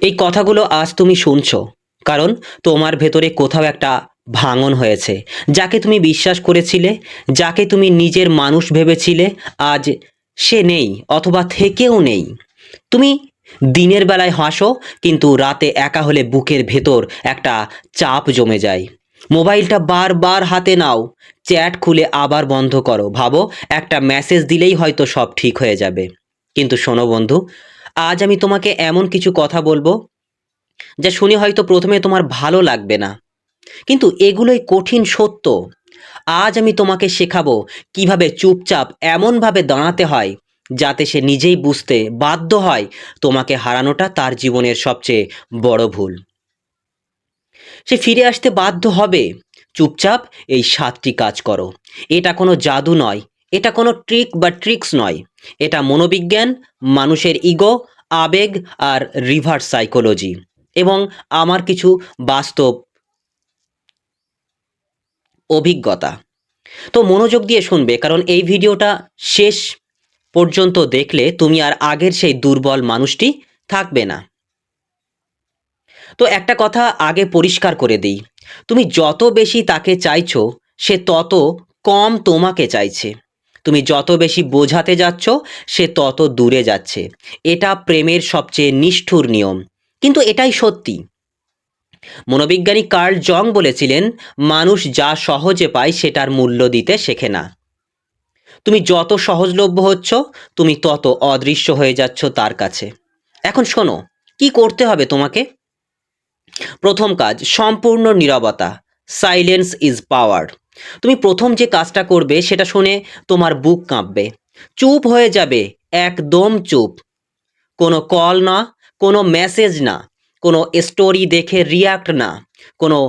এই কথাগুলো আজ তুমি শুনছো কারণ তোমার ভেতরে কোথাও একটা ভাঙন হয়েছে। যাকে তুমি বিশ্বাস করেছিলে, যাকে তুমি নিজের মানুষ ভেবেছিলে, আজ সে নেই অথবা থেকেও নেই। তুমি দিনের বেলায় হাসো, কিন্তু রাতে একা হলে বুকের ভেতর একটা চাপ জমে যায়। মোবাইলটা বারবার হাতে নাও, চ্যাট খুলে আবার বন্ধ করো, ভাবো একটা মেসেজ দিলেই হয়তো সব ঠিক হয়ে যাবে। কিন্তু শোনো বন্ধু, আজ আমি তোমাকে এমন কিছু কথা বলবো যা শুনে হয়তো প্রথমে তোমার ভালো লাগবে না, কিন্তু এগুলোই কঠিন সত্য। আজ আমি তোমাকে শেখাবো কিভাবে চুপচাপ এমনভাবে দাঁড়াতে হয় যাতে সে নিজেই বুঝতে বাধ্য হয় তোমাকে হারানোটা তার জীবনের সবচেয়ে বড় ভুল। সে ফিরে আসতে বাধ্য হবে। চুপচাপ এই ৭টি কাজ করো। এটা কোনো জাদু নয়, এটা কোনো ট্রিক বা ট্রিক্স নয়। এটা মনোবিজ্ঞান, মানুষের ইগো, আবেগ আর রিভার্স সাইকোলজি এবং আমার কিছু বাস্তব অভিজ্ঞতা। তো মনোযোগ দিয়ে শুনবে, কারণ এই ভিডিওটা শেষ পর্যন্ত দেখলে তুমি আর আগের সেই দুর্বল মানুষটি থাকবে না। তো একটা কথা আগে পরিষ্কার করে দিই, তুমি যত বেশি তাকে চাইছো, সে তত কম তোমাকে চাইছে। তুমি যত বেশি বোঝাতে যাচ্ছ, সে তত দূরে যাচ্ছে। এটা প্রেমের সবচেয়ে নিষ্ঠুর নিয়ম, কিন্তু এটাই সত্যি। মনোবিজ্ঞানী কার্ল জং বলেছিলেন, মানুষ যা সহজে পায় সেটার মূল্য দিতে শেখে না। তুমি যত সহজলভ্য হচ্ছ, তুমি তত অদৃশ্য হয়ে যাচ্ছ তার কাছে। এখন শোনো, কি করতে হবে তোমাকে। প্রথম কাজ, সম্পূর্ণ নীরবতা। Silence is power. তুমি প্রথম যে কাজটা করবে সেটা শুনে তোমার বুক কাঁপবে। চুপ হয়ে যাবে, একদম চুপ। কোনো কল না, কোনো মেসেজ না, কোনো স্টোরি দেখে রিয়াক্ট না, কোনো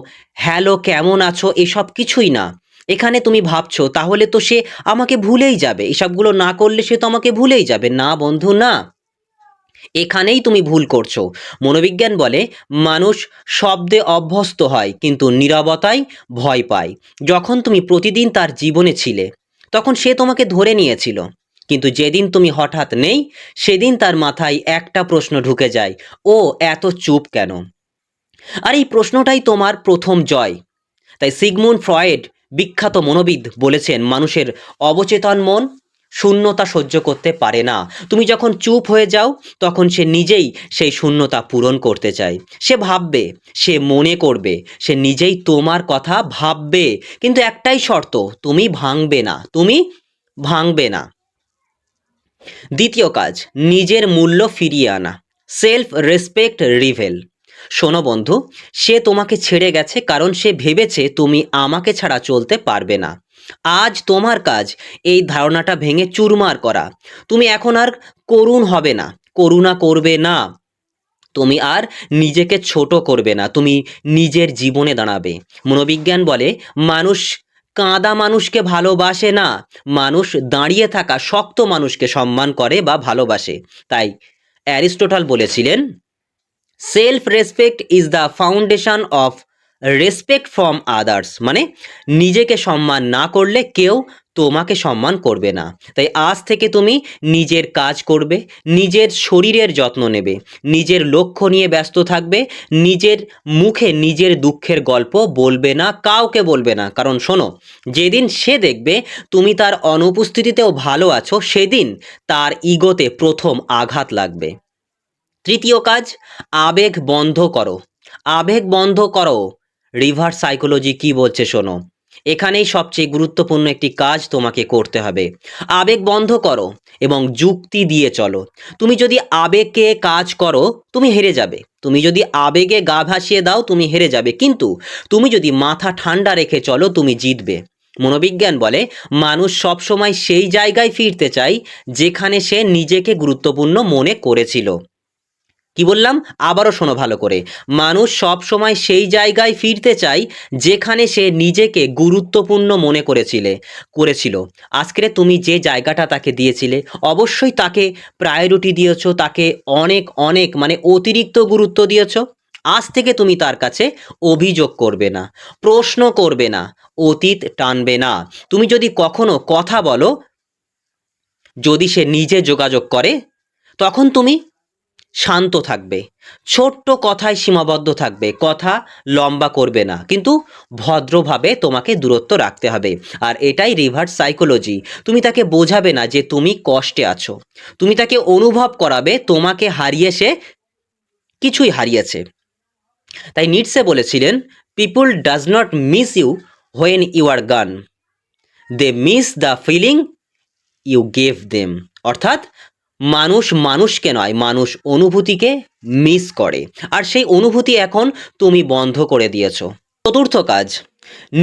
হ্যালো কেমন আছো এসব কিছুই না। এখানে তুমি ভাবছো তাহলে তো সে আমাকে ভুলেই যাবে, এসবগুলো না করলে সে তো আমাকে ভুলেই যাবে। না বন্ধু, না। এখানেই তুমি ভুল করছো। মনোবিজ্ঞান বলে মানুষ শব্দে অভ্যস্ত হয় কিন্তু নীরবতায় ভয় পায়। যখন তুমি প্রতিদিন তার জীবনে ছিলে তখন সে তোমাকে ধরে নিয়েছিল, কিন্তু যেদিন তুমি হঠাৎ নেই সেদিন তার মাথায় একটা প্রশ্ন ঢুকে যায়, ও এত চুপ কেন? আর এই প্রশ্নটাই তোমার প্রথম জয়। তাই সিগমুন্ড ফ্রয়েড, বিখ্যাত মনোবিদ, বলেছেন মানুষের অবচেতন মন শূন্যতা সহ্য করতে পারে না। তুমি যখন চুপ হয়ে যাও তখন সে নিজেই সেই শূন্যতা পূরণ করতে চায়। সে ভাববে, সে মনে করবে, সে নিজেই তোমার কথা ভাববে, কিন্তু একটাই শর্ত, তুমি ভাঙবে না, তুমি ভাঙবে না। দ্বিতীয় কাজ, নিজের মূল্য ফিরিয়ে আনা। Self respect reveal. শোনো বন্ধু, সে তোমাকে ছেড়ে গেছে কারণ সে ভেবেছে তুমি আমাকে ছাড়া চলতে পারবে না। আজ তোমার কাজ এই ধারণাটা ভেঙে চুরমার করা। তুমি এখন আর করুণ হবে না, করুণা করবে না। তুমি আর নিজেকে ছোট করবে না, তুমি নিজের জীবনে দাঁড়াবে। মনোবিজ্ঞান বলে মানুষ কাঁদা মানুষকে ভালোবাসে না, মানুষ দাঁড়িয়ে থাকা শক্ত মানুষকে সম্মান করে বা ভালোবাসে। তাই অ্যারিস্টোটল বলেছিলেন, self respect is the foundation of respect from others. মানে নিজেকে সম্মান না করলে কেউ তোমাকে সম্মান করবে না। তাই আজ থেকে তুমি নিজের কাজ করবে, নিজের শরীরের যত্ন নেবে, নিজের লক্ষ্য নিয়ে ব্যস্ত থাকবে, নিজের মুখে নিজের দুঃখের গল্প বলবে না, কাউকে বলবে না। কারণ শোনো, যেদিন সে দেখবে তুমি তার অনুপস্থিতিতেও ভালো আছো, সেদিন তার ইগোতে প্রথম আঘাত লাগবে। তৃতীয় কাজ, আবেগ বন্ধ করো। আবেগ বন্ধ করো। রিভার্স সাইকোলজি কি বলছে শোনো, এখানেই সবচেয়ে গুরুত্বপূর্ণ একটি কাজ তোমাকে করতে হবে। আবেগ বন্ধ করো এবং যুক্তি দিয়ে চলো। তুমি যদি আবেগকে কাজ করো তুমি হেরে যাবে, তুমি যদি আবেগে গা ভাসিয়ে দাও তুমি হেরে যাবে, কিন্তু তুমি যদি মাথা ঠান্ডা রেখে চলো তুমি জিতবে। মনোবিজ্ঞান বলে মানুষ সবসময় সেই জায়গায় ফিরতে চায় যেখানে সে নিজেকে গুরুত্বপূর্ণ মনে করেছিল। কি বললাম, আবারও শোনো ভালো করে। মানুষ সব সময় সেই জায়গায় ফিরতে চায় যেখানে সে নিজেকে গুরুত্বপূর্ণ মনে করেছিল। আজকে তুমি যে জায়গাটা তাকে দিয়েছিলে, অবশ্যই তাকে প্রায়োরিটি দিয়েছো, তাকে অনেক অনেক মানে অতিরিক্ত গুরুত্ব দিয়েছো। আজ থেকে তুমি তার কাছে অভিযোগ করবে না, প্রশ্ন করবে না, অতীত টানবে না। তুমি যদি কখনো কথা বলো, যদি সে নিজে যোগাযোগ করে, তখন তুমি শান্ত থাকবে, ছোট্ট কথায় সীমাবদ্ধ থাকবে, কথা লম্বা করবে না, কিন্তু ভদ্রভাবে তোমাকে দূরত্ব রাখতে হবে। আর এটাই রিভার্স সাইকোলজি। তুমি তাকে বোঝাবে না যে তুমি কষ্টে আছো, তুমি তাকে অনুভব করাবে তোমাকে হারিয়ে সে কিছুই হারিয়েছে। তাই নিটসে বলেছিলেন, people does not miss you when you are gone, they miss the feeling you gave them. অর্থাৎ মানুষ মানুষকে নয়, মানুষ অনুভূতিকে মিস করে, আর সেই অনুভূতি এখন তুমি বন্ধ করে দিয়েছো। চতুর্থ কাজ,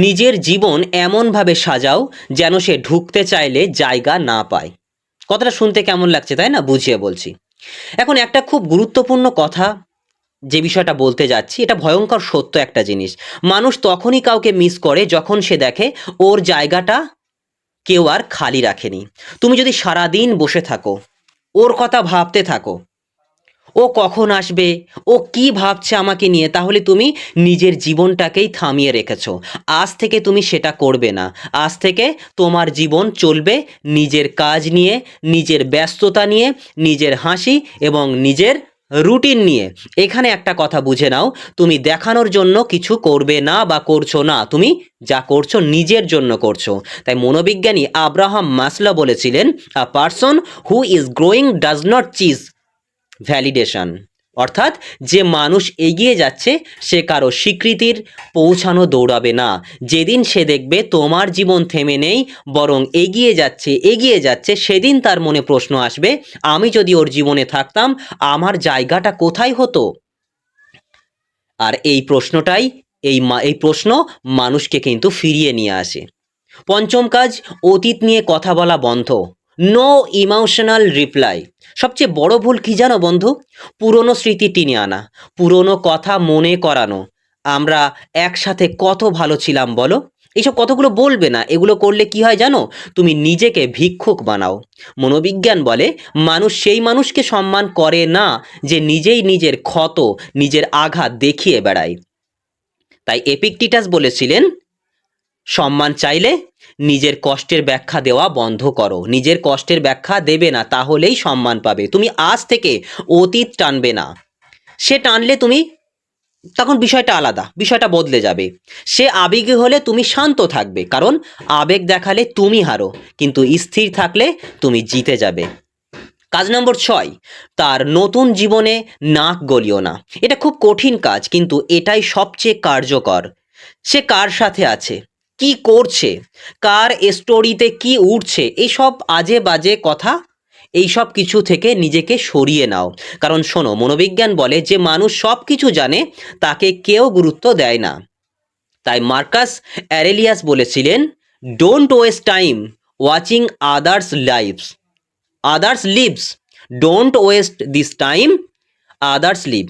নিজের জীবন এমনভাবে সাজাও যেন সে ঢুকতে চাইলে জায়গা না পায়। কথাটা শুনতে কেমন লাগছে তাই না? বুঝিয়ে বলছি। এখন একটা খুব গুরুত্বপূর্ণ কথা যে বিষয়টা বলতে যাচ্ছি, এটা ভয়ঙ্কর সত্য একটা জিনিস। মানুষ তখনই কাউকে মিস করে যখন সে দেখে ওর জায়গাটা কেউ আর খালি রাখেনি। তুমি যদি সারাদিন বসে থাকো, ওর কথা ভাবতে থাকো, ও কখন আসবে, ও কি ভাবছে আমাকে নিয়ে, তাহলে তুমি নিজের জীবনটাকেই থামিয়ে রেখেছো। আজ থেকে তুমি সেটা করবে না। আজ থেকে তোমার জীবন চলবে নিজের কাজ নিয়ে, নিজের ব্যস্ততা নিয়ে, নিজের হাসি এবং নিজের রুটিন নিয়ে। এখানে একটা কথা বুঝে নাও, তুমি দেখানোর জন্য কিছু করবে না বা করছো না, তুমি যা করছো নিজের জন্য করছো। তাই মনোবিজ্ঞানী আব্রাহাম মাসলো বলেছিলেন, আ person who is growing does not cheese validation. অর্থাৎ যে মানুষ এগিয়ে যাচ্ছে সে কারো স্বীকৃতির পৌঁছানো দৌড়াবে না। যেদিন সে দেখবে তোমার জীবন থেমে নেই, বরং এগিয়ে যাচ্ছে এগিয়ে যাচ্ছে, সেদিন তার মনে প্রশ্ন আসবে, আমি যদি ওর জীবনে থাকতাম আমার জায়গাটা কোথায় হতো? আর এই প্রশ্নটাই এই প্রশ্ন মানুষকে কিন্তু ফিরিয়ে নিয়ে আসে। পঞ্চম কাজ, অতীত নিয়ে কথা বলা বন্ধ। No emotional reply. সবচেয়ে বড় ভুল কি জানো বন্ধু? পুরনো স্মৃতি টেনে আনা, পুরনো কথা মনে করানো। আমরা একসাথে কত ভালো ছিলাম বলো, এইসব কতগুলো বলবে না। এগুলো করলে কি হয় জানো? তুমি নিজেকে ভিক্ষুক বানাও। মনোবিজ্ঞান বলে মানুষ সেই মানুষকে সম্মান করে না যে নিজেই নিজের ক্ষত, নিজের আঘাত দেখিয়ে বেড়ায়। তাই এপিকটিটাস বলেছিলেন, সম্মান চাইলে নিজের কষ্টের ব্যাখ্যা দেওয়া বন্ধ করো। নিজের কষ্টের ব্যাখ্যা দেবে না, তাহলেই সম্মান পাবে। তুমি আজ থেকে অতীত টানবে না। সে টানলে তুমি তখন বিষয়টা আলাদা, বিষয়টা বদলে যাবে। সে আবেগে হলে তুমি শান্ত থাকবে, কারণ আবেগ দেখালে তুমি হারো, কিন্তু স্থির থাকলে তুমি জিতে যাবে। কাজ নম্বর 6, তার নতুন জীবনে নাক গলিও না। এটা খুব কঠিন কাজ, কিন্তু এটাই সবচেয়ে কার্যকর। সে কার সাথে আছে, কি করছে, কার স্টোরিতে কি উঠছে, এইসব আজে বাজে কথা, এইসব কিছু থেকে নিজেকে সরিয়ে নাও। কারণ শোনো, মনোবিজ্ঞান বলে যে মানুষ সব কিছু জানে তাকে কেউ গুরুত্ব দেয় না। তাই মার্কাস অ্যারেলিয়াস বলেছিলেন, don't waste time watching others lives, don't waste this time others live.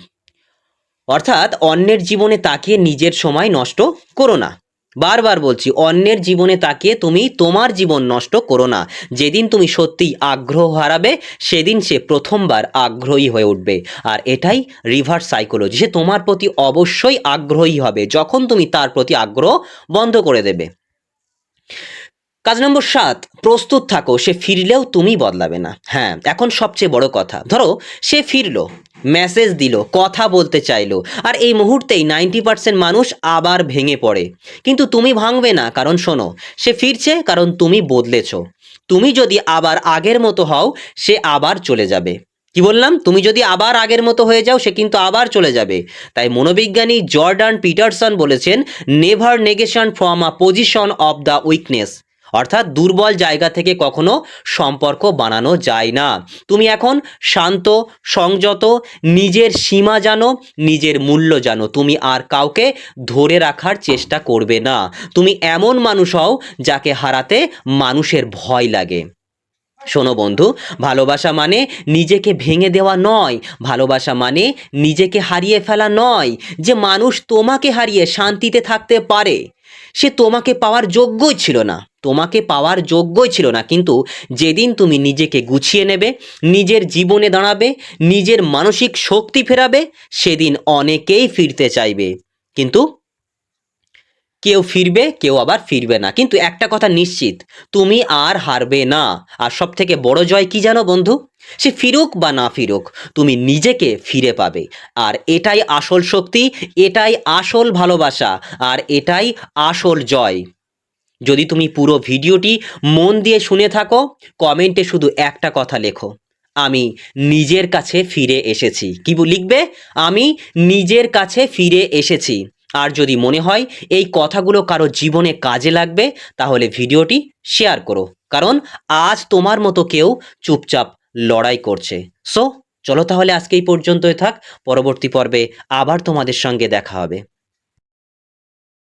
অর্থাৎ অন্যের জীবনে তাকিয়ে নিজের সময় নষ্ট করো না। বারবার বলছি, অন্যের জীবনে তাকিয়ে তুমি তোমার জীবন নষ্ট করো না। যেদিন তুমি সত্যিই আগ্রহ হারাবে সেদিন সে প্রথমবার আগ্রহী হয়ে উঠবে। আর এটাই রিভার্স সাইকোলজি। সে তোমার প্রতি অবশ্যই আগ্রহী হবে যখন তুমি তার প্রতি আগ্রহ বন্ধ করে দেবে। কাজ নম্বর 7, প্রস্তুত থাকো সে ফিরলেও তুমি বদলাবে না। হ্যাঁ, এখন সবচেয়ে বড় কথা, ধরো সে ফিরলো, মেসেজ দিল, কথা বলতে চাইলো, আর এই মুহূর্তেই 90% মানুষ আবার ভেঙে পড়ে, কিন্তু তুমি ভাঙবে না। কারণ শোনো, সে ফিরছে কারণ তুমি বদলেছো। তুমি যদি আবার আগের মতো হও সে আবার চলে যাবে। কি বললাম? তুমি যদি আবার আগের মতো হয়ে যাও সে কিন্তু আবার চলে যাবে। তাই মনোবিজ্ঞানী জর্ডান পিটারসন বলেছেন, never negation from a position of the weakness. অর্থাৎ দুর্বল জায়গা থেকে কখনো সম্পর্ক বানানো যায় না। তুমি এখন শান্ত, সংযত, নিজের সীমা জানো, নিজের মূল্য জানো। তুমি আর কাউকে ধরে রাখার চেষ্টা করবে না। তুমি এমন মানুষ হও যাকে হারাতে মানুষের ভয় লাগে। শোনো বন্ধু, ভালোবাসা মানে নিজেকে ভেঙে দেওয়া নয়, ভালোবাসা মানে নিজেকে হারিয়ে ফেলা নয়। যে মানুষ তোমাকে হারিয়ে শান্তিতে থাকতে পারে সে তোমাকে পাওয়ার যোগ্যই ছিল না, তোমাকে পাওয়ার যোগ্যই ছিল না। কিন্তু যেদিন তুমি নিজেকে গুছিয়ে নেবে, নিজের জীবনে দাঁড়াবে, নিজের মানসিক শক্তি ফেরাবে, সেদিন অনেকেই ফিরতে চাইবে। কিন্তু কেউ ফিরবে, কেউ আবার ফিরবে না, কিন্তু একটা কথা নিশ্চিত, তুমি আর হারবে না। আর সব থেকে বড় জয় কি জানো বন্ধু? সে ফিরুক বা না ফিরুক, তুমি নিজেকে ফিরে পাবে। আর এটাই আসল শক্তি, এটাই আসল ভালোবাসা, আর এটাই আসল জয়। যদি তুমি পুরো ভিডিওটি মন দিয়ে শুনে থাকো, কমেন্টে শুধু একটা কথা লেখো, আমি নিজের কাছে ফিরে এসেছি। কি লিখবে? আমি নিজের কাছে ফিরে এসেছি। আর যদি মনে হয় এই কথাগুলো কারো জীবনে কাজে লাগবে, তাহলে ভিডিওটি শেয়ার করো, কারণ আজ তোমার মতো কেউ চুপচাপ লড়াই করছে। সো চলো তাহলে আজকে এই পর্যন্তই থাক, পরবর্তী পর্বে আবার তোমাদের সঙ্গে দেখা হবে।